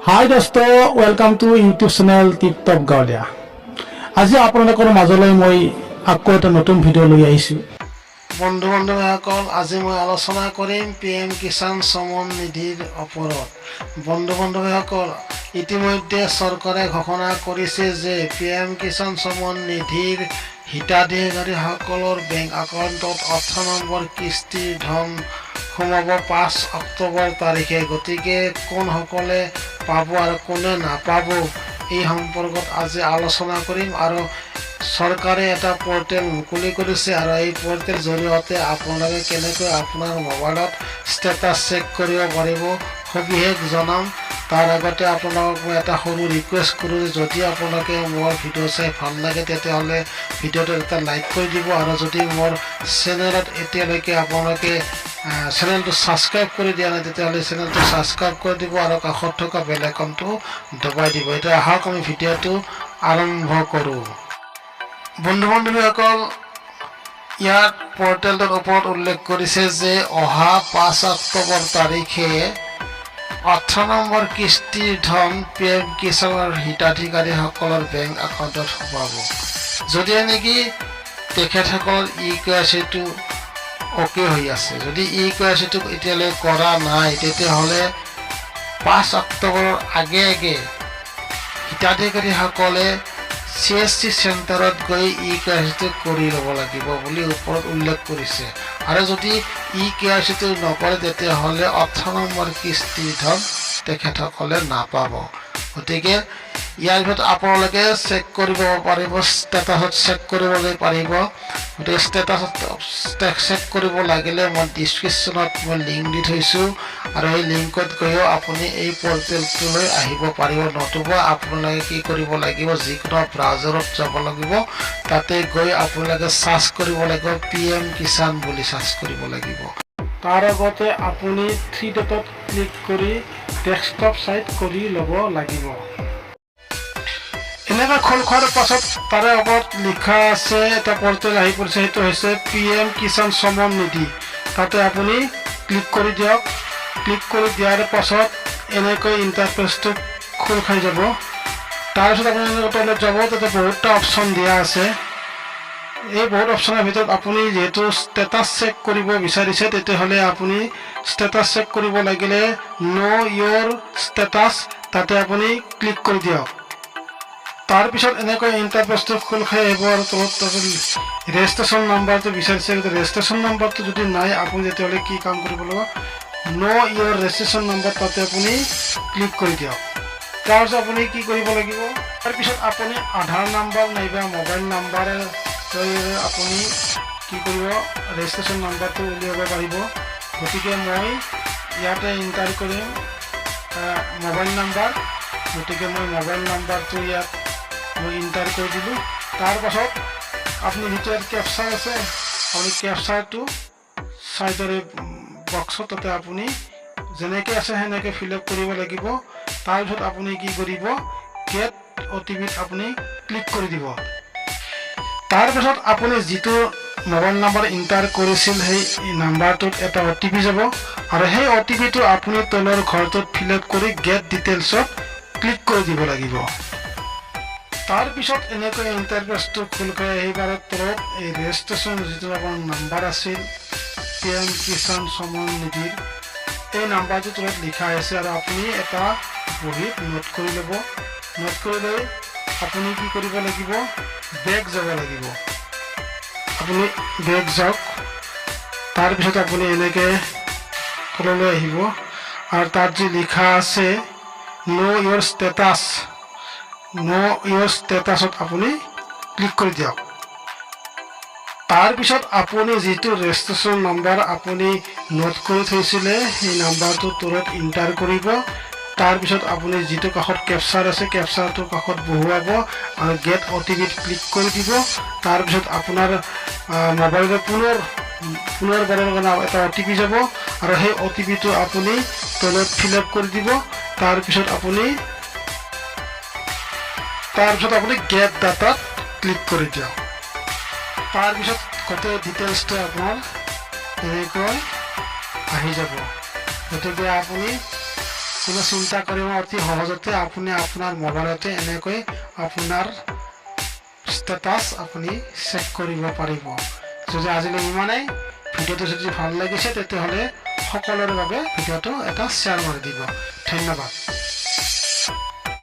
হাই দোস্ত, welcome to YouTube channel টিপটপ গাঁৱলীয়া। আজি আপোনালোকৰ মাজলৈ মই আকৌ এটা নতুন ভিডিঅ' লৈ আহিছোঁ। বন্ধু বান্ধৱীসকল, আজি মই আলোচনা কৰিম PM কিষাণ সম্মান নিধিৰ ওপৰত। বন্ধু বান্ধৱীসকল, ইতিমধ্যে চৰকাৰে ঘোষণা কৰিছে যে PM কিষাণ সম্মান নিধিৰ হিতাধিকাৰীসকলৰ বেংক একাউণ্টত 18 নম্বৰ কিস্তিৰ ধন সোমাব 5 অক্টোবৰ তাৰিখে। গতিকে কোনসকলে পাব আৰু কোনে নাপাব এই সম্পৰ্কত আজি আলোচনা কৰিম। আৰু চৰকাৰে এটা পৰ্টেল মুকলি কৰিছে আৰু এই পৰ্টেল জৰিয়তে আপোনালোকে কেনেকৈ আপোনাৰ মোবাইলত ষ্টেটাছ চেক কৰিব পাৰিব সবিশেষ জনাম। তাৰ আগতে আপোনালোকক মই এটা সৰু ৰিকুৱেষ্ট কৰোঁ, যদি আপোনালোকে মোৰ ভিডিঅ' চাই ভাল লাগে তেতিয়াহ'লে ভিডিঅ'টো এটা লাইক কৰি দিব, আৰু যদি মোৰ চেনেলত এতিয়ালৈকে আপোনালোকে চেনেলটো ছাবস্ক্ৰাইব কৰি দিয়া নাই তেতিয়াহ'লে চেনেলটো ছাবস্ক্ৰাইব কৰি দিব আৰু কাষত থকা বেল আইকনটো দবাই দিব। এতিয়া আহক আমি ভিডিঅ'টো আৰম্ভ কৰোঁ। বন্ধু বান্ধৱীসকল, ইয়াত পৰ্টেলটোৰ ওপৰত উল্লেখ কৰিছে যে অহা 5 অক্টোবৰ তাৰিখে 18 নম্বৰ কিস্তিৰ ধন PM কিষাণৰ হিতাধিকাৰীসকলৰ বেংক একাউণ্টত সোমাব। যদিহে নেকি তেখেতসকলৰ KYC-টো অ'কে হৈ আছে, যদি KYC-টো এতিয়ালৈ কৰা নাই তেতিয়াহ'লে 5 অক্টোবৰৰ আগে হিতাধিকাৰীসকলে CSC চেণ্টাৰত গৈ KYC-টো কৰি ল'ব লাগিব বুলি ওপৰত উল্লেখ কৰিছে। আৰু যদি KYC-টো নকৰে তেতিয়াহ'লে 18 নম্বৰ কিস্তিৰ ধন তেখেতসকলে নাপাব। গতিকে ইয়াৰ ভিতৰত আপোনালোকে চেক কৰিব পাৰিব, ষ্টেটাছত চেক কৰিবলৈ পাৰিব। গতিকে ষ্টেটাছত চেক কৰিব লাগিলে মই ডিছক্ৰিপশ্যনত মই লিংক দি থৈছোঁ, আৰু এই লিংকত গৈও আপুনি এই পৰ্টেলটোলৈ আহিব পাৰিব। নতুবা আপোনালোকে কি কৰিব লাগিব, যিকোনো ব্ৰাউজাৰত যাব লাগিব, তাতে গৈ আপোনালোকে চাৰ্চ কৰিব লাগিব PM কিষাণ বুলি চাৰ্চ কৰিব লাগিব। তাৰ আগতে আপুনি 3 ডটত ক্লিক কৰি ডেস্কটপ ছাইট কৰি ল'ব লাগিব। এনেকৈ খোল খোৱাৰ পাছত তাৰে ওপৰত লিখা আছে, এটা পৰ্টেল আহি পৰিছে, সেইটো হৈছে PM কিষাণ সম্মান নিধি। তাতে আপুনি ক্লিক কৰি দিয়ক। ক্লিক কৰি দিয়াৰ পাছত এনেকৈ ইণ্টাৰফেচটো খোল খাই যাব। তাৰপিছত আপুনি তলত যাব, তাতে বহুতটা অপশ্যন দিয়া আছে। এই বহুত অপশ্যনৰ ভিতৰত আপুনি যিহেতু ষ্টেটাছ চেক কৰিব বিচাৰিছে তেতিয়াহ'লে আপুনি ষ্টেটাছ চেক কৰিব লাগিলে ন' ইয়'ৰ ষ্টেটাছ, তাতে আপুনি ক্লিক কৰি দিয়ক। তাৰপিছত এনেকৈ ইণ্টাৰফেচটো খোল খাই আহিব আৰু তলত ৰেজিষ্ট্ৰেশ্যন নাম্বাৰটো বিচাৰিছে। ৰেজিষ্ট্ৰেশ্যন নাম্বাৰটো যদি নাই আপুনি তেতিয়াহ'লে কি কাম কৰিব লাগিব, ন' ইয়'ৰ ৰেজিষ্ট্ৰেশ্যন নাম্বাৰ, তাতে আপুনি ক্লিক কৰি দিয়ক। তাৰপিছত আপুনি কি কৰিব লাগিব, তাৰপিছত আপুনি আধাৰ নাম্বাৰ নাইবা মোবাইল নাম্বাৰ আপুনি কি কৰিব, ৰেজিষ্ট্ৰেশ্যন নাম্বাৰটো উলিয়াব পাৰিব। গতিকে মই ইয়াতে এণ্টাৰ কৰিম মোবাইল নাম্বাৰ। গতিকে মই মোবাইল নাম্বাৰটো ইয়াত মই এণ্টাৰ কৰি দিলোঁ। তাৰপাছত আপুনি যিটো ইয়াত কেপচাৰ আছে, আপুনি কেপচাৰটো চাইডৰে বক্সত তাতে আপুনি যেনেকৈ আছে সেনেকৈ ফিল আপ কৰিব লাগিব। তাৰপিছত আপুনি কি কৰিব, গেট OTP-ত আপুনি ক্লিক কৰি দিব। তাৰপিছত আপুনি যিটো মোবাইল নাম্বাৰ এণ্টাৰ কৰিছিল সেই নাম্বাৰটোত এটা OTP যাব, আৰু সেই OTP-টো আপুনি তলৰ ঘৰটোত ফিল আপ কৰি গেট ডিটেইলছত ক্লিক কৰি দিব লাগিব। তাৰপিছত এনেকৈ ইণ্টাৰফেচটো খোল খাই আহিবাৰ তলত এই ৰেজিষ্ট্ৰেশ্যন যিটো আপোনাৰ নাম্বাৰ আছিল PM কিষাণ সম্মান নিধিৰ, এই নাম্বাৰটো তলত লিখা আছে, আৰু আপুনি এটা বহীত নোট কৰি ল'ব। নোট কৰি লৈ আপুনি কি কৰিব লাগিব, বেক যাব লাগিব। আপুনি বেক যাওক। তাৰপিছত আপুনি এনেকৈ তললৈ আহিব, আৰু তাত যি লিখা আছে ন' ইয়'ৰ ষ্টেটাছ, ন' ইয়'ৰ ষ্টেটাছত আপুনি ক্লিক কৰি দিয়ক। তাৰপিছত আপুনি যিটো ৰেজিষ্ট্ৰেশ্যন নাম্বাৰ আপুনি নোট কৰি থৈছিলে সেই নাম্বাৰটো তলত এণ্টাৰ কৰিব। তাৰপিছত আপুনি যিটো কাষত কেপচাৰ আছে কেপচাৰটো কাষত বহুৱাব আৰু গেট OTP-ত ক্লিক কৰি দিব। তাৰপিছত আপোনাৰ মোবাইলত পুনৰবাৰৰ কাৰণে এটা OTP যাব, আৰু সেই OTP-টো আপুনি তলত ফিল আপ কৰি দিব। তাৰপিছত আপুনি গেট ডাটাত ক্লিক কৰি দিয়ক। তাৰপিছত গোটেই ডিটেইলছটো আপোনাৰ এনেকৈ আহি যাব। গতিকে আপুনি কোনো চিন্তা কৰিব অতি সহজতে আপুনি আপোনাৰ মোবাইলতে এনেকৈ আপোনাৰ ষ্টেটাছ আপুনি চেক কৰিব পাৰিব। যদি আজিলৈ ইমানেই, ভিডিঅ'টো যদি ভাল লাগিছে তেতিয়াহ'লে সকলোৰে বাবে ভিডিঅ'টো এটা শ্বেয়াৰ কৰি দিব। ধন্যবাদ।